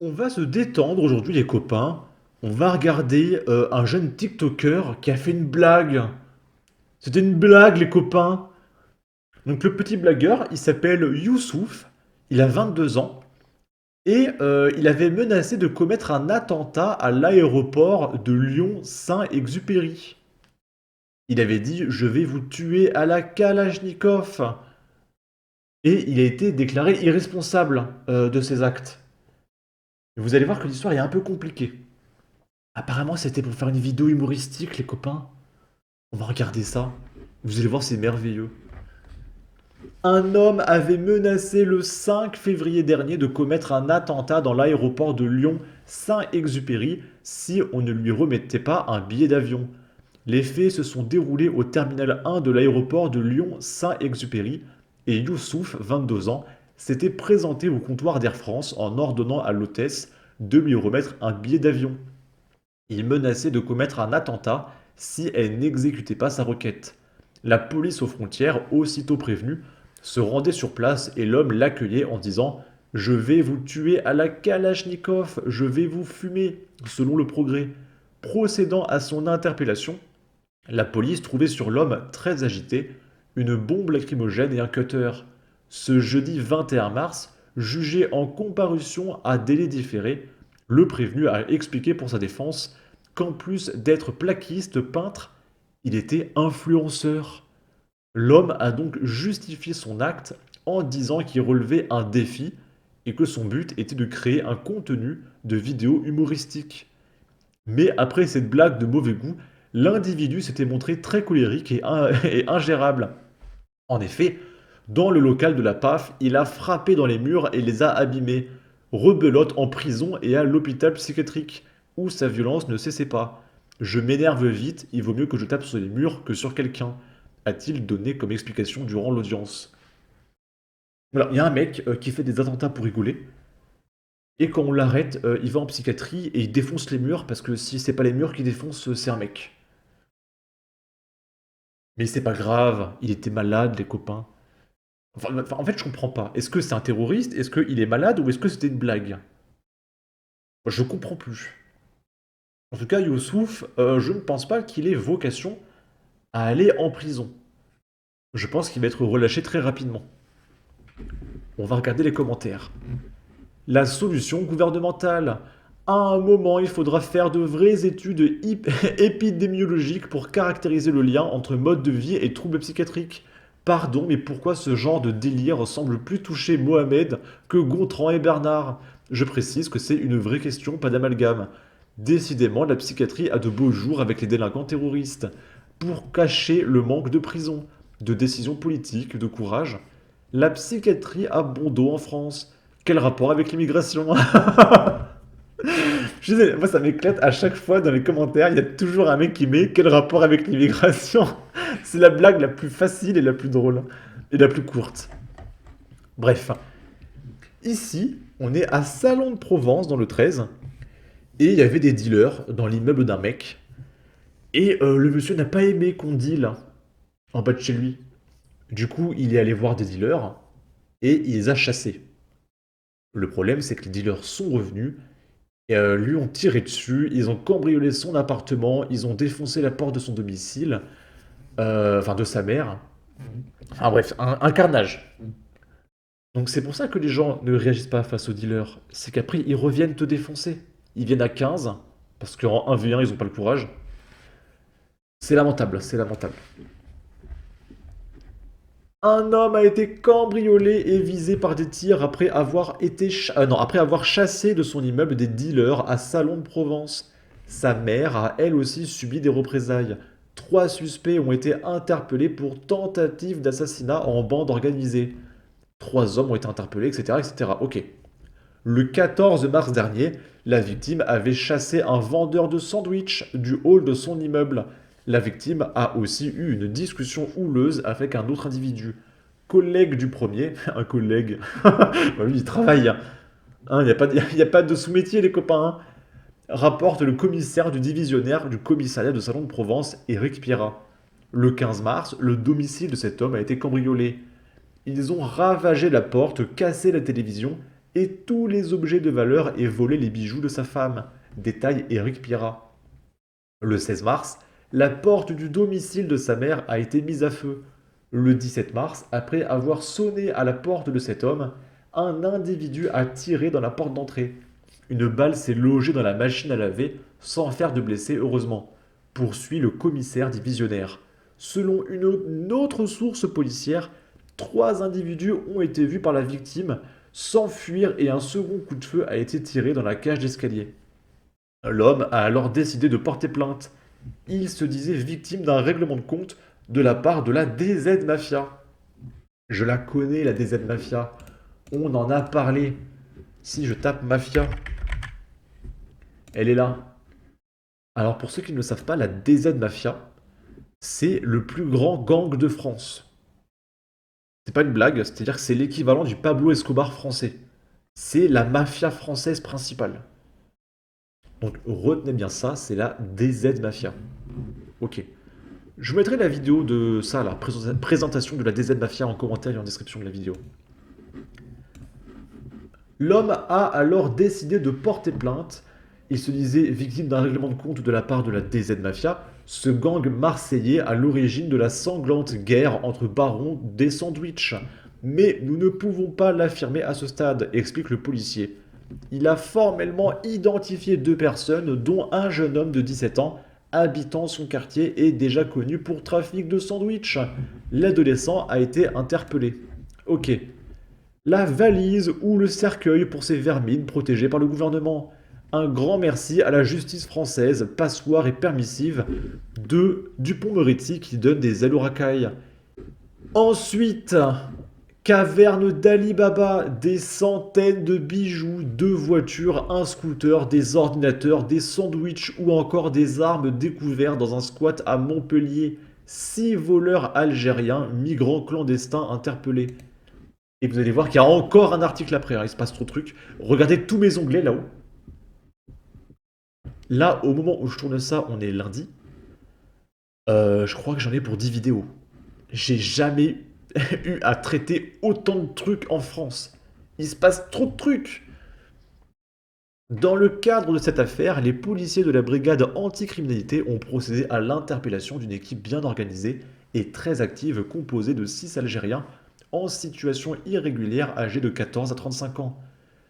On va se détendre aujourd'hui les copains. On va regarder un jeune TikToker qui a fait une blague. C'était une blague les copains. Donc le petit blagueur, il s'appelle Youssouf. Il a 22 ans. Et il avait menacé de commettre un attentat à l'aéroport de Lyon-Saint-Exupéry. Il avait dit «Je vais vous tuer à la Kalachnikov». Et il a été déclaré irresponsable de ses actes. Et vous allez voir que l'histoire est un peu compliquée. Apparemment, c'était pour faire une vidéo humoristique, les copains. On va regarder ça. Vous allez voir, c'est merveilleux. Un homme avait menacé le 5 février dernier de commettre un attentat dans l'aéroport de Lyon-Saint-Exupéry si on ne lui remettait pas un billet d'avion. Les faits se sont déroulés au terminal 1 de l'aéroport de Lyon-Saint-Exupéry et Youssouf, 22 ans, s'était présenté au comptoir d'Air France en ordonnant à l'hôtesse de lui remettre un billet d'avion. Il menaçait de commettre un attentat si elle n'exécutait pas sa requête. La police aux frontières, aussitôt prévenue, se rendait sur place et l'homme l'accueillait en disant «Je vais vous tuer à la Kalachnikov, je vais vous fumer», selon le Progrès. Procédant à son interpellation, la police trouvait sur l'homme très agité une bombe lacrymogène et un cutter. Ce jeudi 21 mars, jugé en comparution à délai différé, le prévenu a expliqué pour sa défense qu'en plus d'être plaquiste peintre, il était influenceur. L'homme a donc justifié son acte en disant qu'il relevait un défi et que son but était de créer un contenu de vidéo humoristique. Mais après cette blague de mauvais goût, l'individu s'était montré très colérique et ingérable. En effet, dans le local de la PAF, il a frappé dans les murs et les a abîmés. Rebelote en prison et à l'hôpital psychiatrique, où sa violence ne cessait pas. Je m'énerve vite, il vaut mieux que je tape sur les murs que sur quelqu'un, a-t-il donné comme explication durant l'audience. Voilà, il y a un mec qui fait des attentats pour rigoler, et quand on l'arrête, il va en psychiatrie et il défonce les murs, parce que si c'est pas les murs qui défoncent, c'est un mec. Mais c'est pas grave, il était malade, les copains. En fait, je comprends pas. Est-ce que c'est un terroriste? Est-ce qu'il est malade? Ou est-ce que c'était une blague? Je comprends plus. En tout cas, Youssouf, je ne pense pas qu'il ait vocation à aller en prison. Je pense qu'il va être relâché très rapidement. On va regarder les commentaires. La solution gouvernementale. À un moment, il faudra faire de vraies études épidémiologiques pour caractériser le lien entre mode de vie et troubles psychiatriques. Pardon, mais pourquoi ce genre de délire semble plus toucher Mohamed que Gontran et Bernard? Je précise que c'est une vraie question, pas d'amalgame. Décidément, la psychiatrie a de beaux jours avec les délinquants terroristes. Pour cacher le manque de prison, de décisions politiques, de courage, la psychiatrie a bon dos en France. Quel rapport avec l'immigration? Je sais, moi ça m'éclate à chaque fois dans les commentaires, il y a toujours un mec qui met quel rapport avec l'immigration? C'est la blague la plus facile et la plus drôle. Et la plus courte. Bref. Ici, on est à Salon de Provence dans le 13. Et il y avait des dealers dans l'immeuble d'un mec. Et le monsieur n'a pas aimé qu'on deal en bas de chez lui. Du coup, il est allé voir des dealers et il les a chassés. Le problème, c'est que les dealers sont revenus et lui ont tiré dessus, ils ont cambriolé son appartement, ils ont défoncé la porte de son domicile, enfin de sa mère. Enfin bref, un carnage. Donc c'est pour ça que les gens ne réagissent pas face aux dealers. C'est qu'après, ils reviennent te défoncer. Ils viennent à 15, parce qu'en 1v1, ils n'ont pas le courage. C'est lamentable, c'est lamentable. Un homme a été cambriolé et visé par des tirs après avoir non, après avoir chassé de son immeuble des dealers à Salon de Provence. Sa mère a elle aussi subi des représailles. Trois suspects ont été interpellés pour tentative d'assassinat en bande organisée. Trois hommes ont été interpellés, etc., etc. Ok. Le 14 mars dernier, la victime avait chassé un vendeur de sandwich du hall de son immeuble. La victime a aussi eu une discussion houleuse avec un autre individu. Collègue du premier, un collègue, bah lui il travaille, il n'y a, pas de- y a pas de sous-métier les copains, hein. Rapporte le commissaire du divisionnaire du commissariat de Salon de Provence, Éric Pierrat. Le 15 mars, le domicile de cet homme a été cambriolé. Ils ont ravagé la porte, cassé la télévision et tous les objets de valeur et volé les bijoux de sa femme, détaille Éric Pierrat. Le 16 mars, la porte du domicile de sa mère a été mise à feu. Le 17 mars, après avoir sonné à la porte de cet homme, un individu a tiré dans la porte d'entrée. Une balle s'est logée dans la machine à laver sans faire de blessés, heureusement, poursuit le commissaire divisionnaire. Selon une autre source policière, 3 individus ont été vus par la victime s'enfuir et un second coup de feu a été tiré dans la cage d'escalier. L'homme a alors décidé de porter plainte. Il se disait victime d'un règlement de compte de la part de la DZ Mafia. Je la connais, la DZ Mafia. On en a parlé. Si je tape Mafia, elle est là. Alors pour ceux qui ne le savent pas, la DZ Mafia, c'est le plus grand gang de France. C'est pas une blague, c'est-à-dire que c'est l'équivalent du Pablo Escobar français. C'est la mafia française principale. Donc retenez bien ça, c'est la DZ Mafia. Ok. Je vous mettrai la vidéo de ça, la présentation de la DZ Mafia en commentaire et en description de la vidéo. L'homme a alors décidé de porter plainte. Il se disait victime d'un règlement de compte de la part de la DZ Mafia, ce gang marseillais à l'origine de la sanglante guerre entre barons des sandwichs. Mais nous ne pouvons pas l'affirmer à ce stade, explique le policier. Il a formellement identifié 2 personnes, dont un jeune homme de 17 ans, habitant son quartier et déjà connu pour trafic de sandwich. L'adolescent a été interpellé. Ok. La valise ou le cercueil pour ces vermines protégées par le gouvernement. Un grand merci à la justice française, passoire et permissive, de Dupond-Moretti qui donne des ailes aux racailles. Ensuite, caverne d'Ali Baba, des centaines de bijoux, 2 voitures, un scooter, des ordinateurs, des sandwichs ou encore des armes découvertes dans un squat à Montpellier. 6 voleurs algériens, migrants clandestins interpellés. Et vous allez voir qu'il y a encore un article après, hein, il se passe trop de trucs. Regardez tous mes onglets là-haut. Là, au moment où je tourne ça, on est lundi. Je crois que j'en ai pour 10 vidéos. J'ai jamais eu à traiter autant de trucs en France. Il se passe trop de trucs. Dans le cadre de cette affaire, les policiers de la brigade anticriminalité ont procédé à l'interpellation d'une équipe bien organisée et très active composée de 6 Algériens en situation irrégulière âgés de 14 à 35 ans.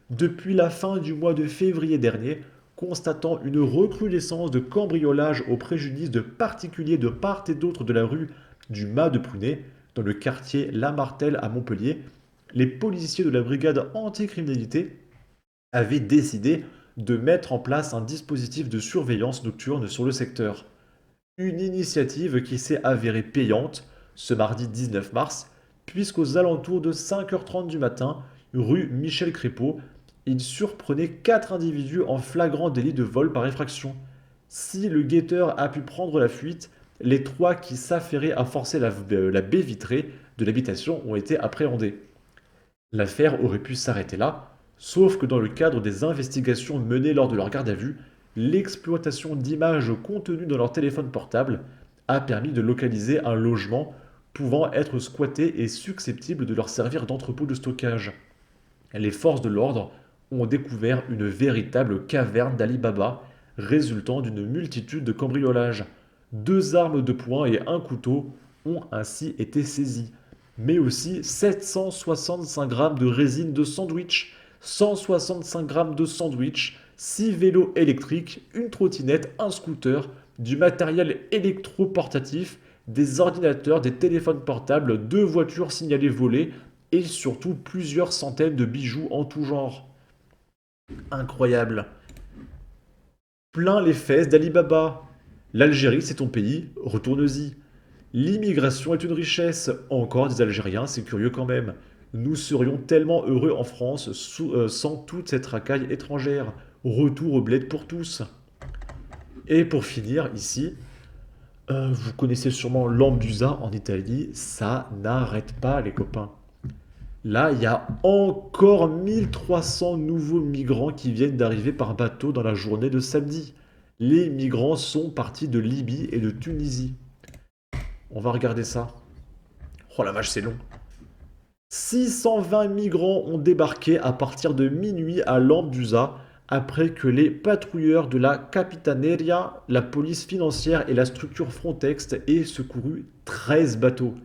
Depuis la fin du mois de février dernier, constatant une recrudescence de cambriolage au préjudice de particuliers de part et d'autre de la rue du Mas de Prunay, dans le quartier Lamartelle à Montpellier, les policiers de la brigade anticriminalité avaient décidé de mettre en place un dispositif de surveillance nocturne sur le secteur. Une initiative qui s'est avérée payante ce mardi 19 mars, puisqu'aux alentours de 5h30 du matin, rue Michel Crépeau, il surprenait 4 individus en flagrant délit de vol par effraction. Si le guetteur a pu prendre la fuite, les 3 qui s'affairaient à forcer la baie vitrée de l'habitation ont été appréhendés. L'affaire aurait pu s'arrêter là, sauf que dans le cadre des investigations menées lors de leur garde à vue, l'exploitation d'images contenues dans leur téléphone portable a permis de localiser un logement pouvant être squatté et susceptible de leur servir d'entrepôt de stockage. Les forces de l'ordre ont découvert une véritable caverne d'Ali Baba, résultant d'une multitude de cambriolages. 2 armes de poing et un couteau ont ainsi été saisis, mais aussi 765 grammes de résine de sandwich, 165 grammes de sandwich, 6 vélos électriques, une trottinette, un scooter, du matériel électro-portatif, des ordinateurs, des téléphones portables, 2 voitures signalées volées et surtout plusieurs centaines de bijoux en tout genre. Incroyable. Plein les fesses d'Ali Baba. L'Algérie, c'est ton pays, retourne-y. L'immigration est une richesse. Encore des Algériens, c'est curieux quand même. Nous serions tellement heureux en France sans toute cette racaille étrangère. Retour au bled pour tous. Et pour finir, ici, vous connaissez sûrement Lambusa en Italie. Ça n'arrête pas, les copains. Là, il y a encore 1300 nouveaux migrants qui viennent d'arriver par bateau dans la journée de samedi. Les migrants sont partis de Libye et de Tunisie. On va regarder ça. Oh la vache, c'est long. 620 migrants ont débarqué à partir de minuit à Lampedusa après que les patrouilleurs de la Capitaneria, la police financière et la structure Frontex aient secouru 13 bateaux.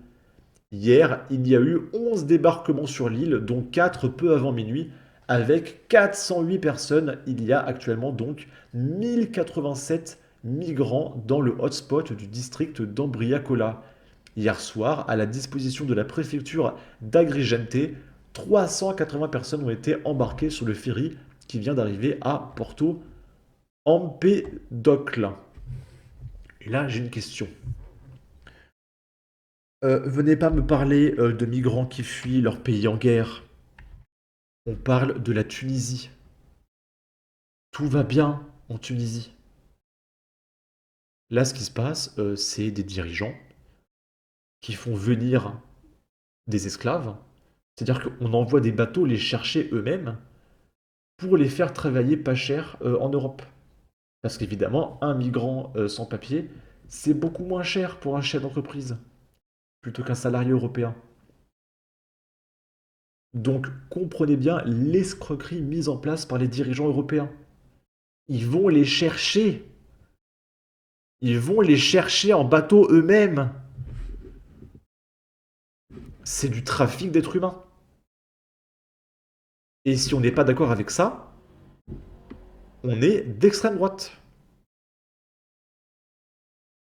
Hier, il y a eu 11 débarquements sur l'île, dont 4 peu avant minuit, avec 408 personnes. Il y a actuellement donc 1087 migrants dans le hotspot du district d'Ambriacola. Hier soir, à la disposition de la préfecture d'Agrigente, 380 personnes ont été embarquées sur le ferry qui vient d'arriver à Porto Empedocle. Et là, j'ai une question. Venez pas me parler de migrants qui fuient leur pays en guerre. On parle de la Tunisie. Tout va bien en Tunisie. Là, ce qui se passe, c'est des dirigeants qui font venir des esclaves. C'est-à-dire qu'on envoie des bateaux les chercher eux-mêmes pour les faire travailler pas cher en Europe. Parce qu'évidemment, un migrant sans papier, c'est beaucoup moins cher pour un chef d'entreprise plutôt qu'un salarié européen. Donc comprenez bien l'escroquerie mise en place par les dirigeants européens. Ils vont les chercher. Ils vont les chercher en bateau eux-mêmes. C'est du trafic d'êtres humains. Et si on n'est pas d'accord avec ça, on est d'extrême droite.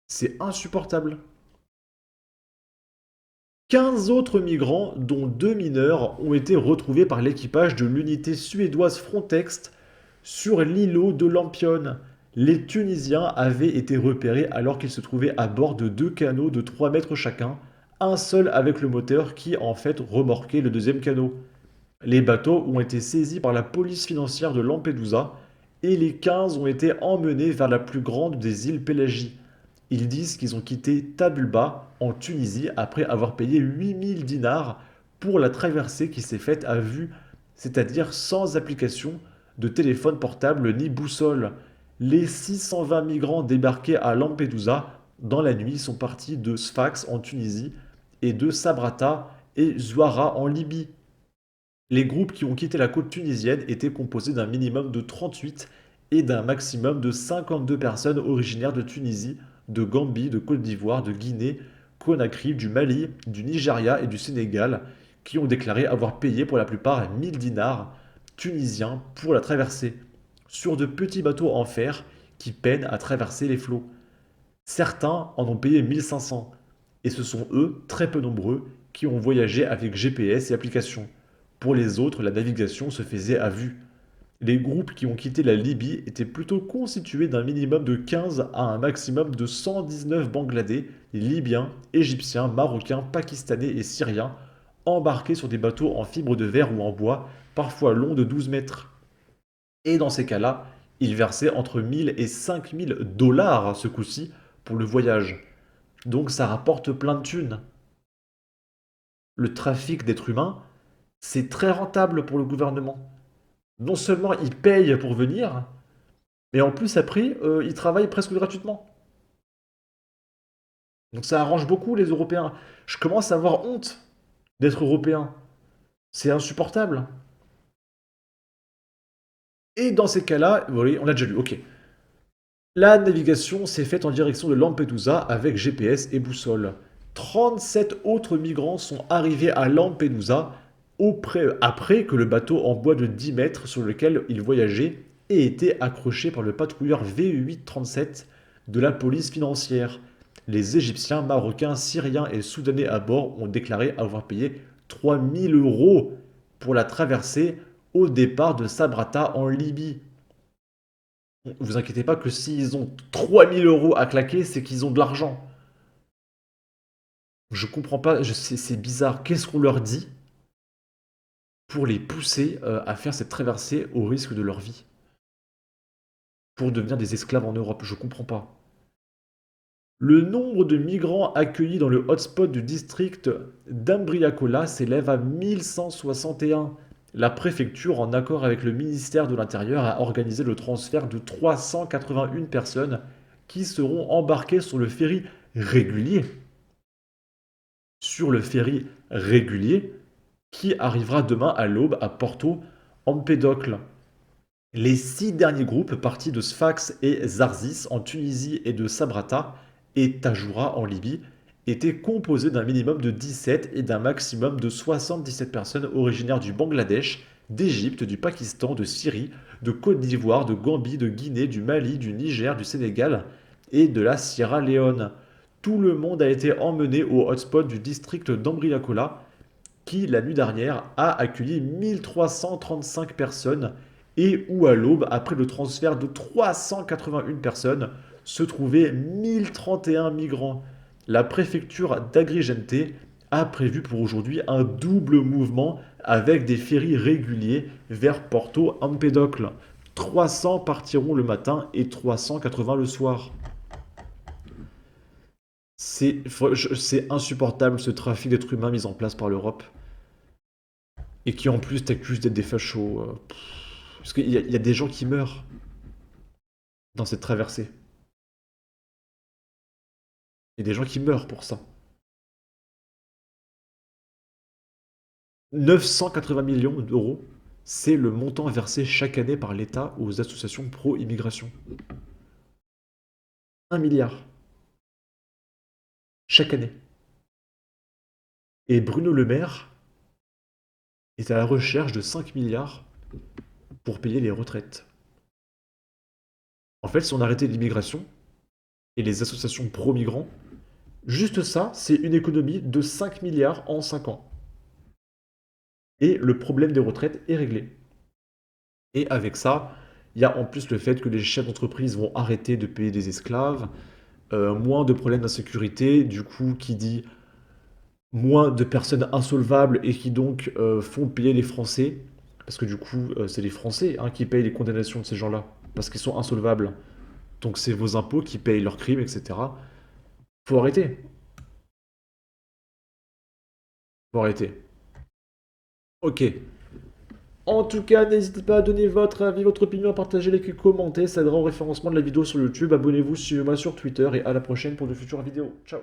C'est insupportable. 15 autres migrants, dont 2 mineurs, ont été retrouvés par l'équipage de l'unité suédoise Frontex sur l'îlot de Lampione. Les Tunisiens avaient été repérés alors qu'ils se trouvaient à bord de 2 canots de 3 mètres chacun, un seul avec le moteur qui en fait remorquait le deuxième canot. Les bateaux ont été saisis par la police financière de Lampedusa et les 15 ont été emmenés vers la plus grande des îles Pélagie. Ils disent qu'ils ont quitté Tabulba en Tunisie après avoir payé 8000 dinars pour la traversée qui s'est faite à vue, c'est-à-dire sans application de téléphone portable ni boussole. Les 620 migrants débarqués à Lampedusa dans la nuit sont partis de Sfax en Tunisie et de Sabrata et Zouara en Libye. Les groupes qui ont quitté la côte tunisienne étaient composés d'un minimum de 38 et d'un maximum de 52 personnes originaires de Tunisie, de Gambie, de Côte d'Ivoire, de Guinée, Conakry, du Mali, du Nigeria et du Sénégal, qui ont déclaré avoir payé pour la plupart 1000 dinars tunisiens pour la traversée, sur de petits bateaux en fer qui peinent à traverser les flots. Certains en ont payé 1500, et ce sont eux, très peu nombreux, qui ont voyagé avec GPS et applications. Pour les autres, la navigation se faisait à vue. Les groupes qui ont quitté la Libye étaient plutôt constitués d'un minimum de 15 à un maximum de 119 Bangladais, Libyens, Égyptiens, Marocains, Pakistanais et Syriens, embarqués sur des bateaux en fibre de verre ou en bois, parfois longs de 12 mètres. Et dans ces cas-là, ils versaient entre 1000 et 5000 dollars ce coup-ci pour le voyage. Donc ça rapporte plein de thunes. Le trafic d'êtres humains, c'est très rentable pour le gouvernement. Non seulement ils payent pour venir, mais en plus après, ils travaillent presque gratuitement. Donc ça arrange beaucoup les Européens. Je commence à avoir honte d'être européen. C'est insupportable. Et dans ces cas-là, vous voyez, on l'a déjà lu, ok. La navigation s'est faite en direction de Lampedusa avec GPS et boussole. 37 autres migrants sont arrivés à Lampedusa après que le bateau en bois de 10 mètres sur lequel ils voyageaient ait été accroché par le patrouilleur V837 de la police financière. Les Égyptiens, Marocains, Syriens et Soudanais à bord ont déclaré avoir payé 3000 euros pour la traversée au départ de Sabrata en Libye. Vous inquiétez pas que s'ils ont 3000 euros à claquer, c'est qu'ils ont de l'argent. Je comprends pas, c'est bizarre. Qu'est-ce qu'on leur dit pour les pousser à faire cette traversée au risque de leur vie? Pour devenir des esclaves en Europe, je comprends pas. Le nombre de migrants accueillis dans le hotspot du district d'Ambriacola s'élève à 1161. La préfecture, en accord avec le ministère de l'Intérieur, a organisé le transfert de 381 personnes qui seront embarquées sur le ferry régulier. Sur le ferry régulier, qui arrivera demain à l'aube à Porto Empédocle. Les 6 derniers groupes partis de Sfax et Zarzis en Tunisie et de Sabrata et Tajoura en Libye étaient composés d'un minimum de 17 et d'un maximum de 77 personnes originaires du Bangladesh, d'Égypte, du Pakistan, de Syrie, de Côte d'Ivoire, de Gambie, de Guinée, du Mali, du Niger, du Sénégal et de la Sierra Leone. Tout le monde a été emmené au hotspot du district d'Ambriacola qui, la nuit dernière, a accueilli 1335 personnes et où, à l'aube, après le transfert de 381 personnes, se trouvaient 1031 migrants. La préfecture d'Agrigente a prévu pour aujourd'hui un double mouvement avec des ferries réguliers vers Porto Empedocle. 300 partiront le matin et 380 le soir. C'est insupportable ce trafic d'êtres humains mis en place par l'Europe. Et qui en plus t'accusent d'être des fachos. Parce qu'il y a des gens qui meurent dans cette traversée. Il y a des gens qui meurent pour ça. 980 millions d'euros, c'est le montant versé chaque année par l'État aux associations pro-immigration. 1 milliard chaque année. Et Bruno Le Maire est à la recherche de 5 milliards pour payer les retraites. En fait, si on arrêtait l'immigration et les associations pro-migrants, juste ça, c'est une économie de 5 milliards en 5 ans. Et le problème des retraites est réglé. Et avec ça, il y a en plus le fait que les chefs d'entreprise vont arrêter de payer des esclaves, moins de problèmes d'insécurité, du coup, qui dit moins de personnes insolvables et qui donc font payer les Français, parce que du coup, c'est les Français hein, qui payent les condamnations de ces gens-là, parce qu'ils sont insolvables. Donc c'est vos impôts qui payent leurs crimes, etc. Faut arrêter. Faut arrêter. Ok. En tout cas, n'hésitez pas à donner votre avis, votre opinion, à partager, liker, commenter. Ça aidera au référencement de la vidéo sur YouTube. Abonnez-vous, suivez-moi sur Twitter et à la prochaine pour de futures vidéos. Ciao.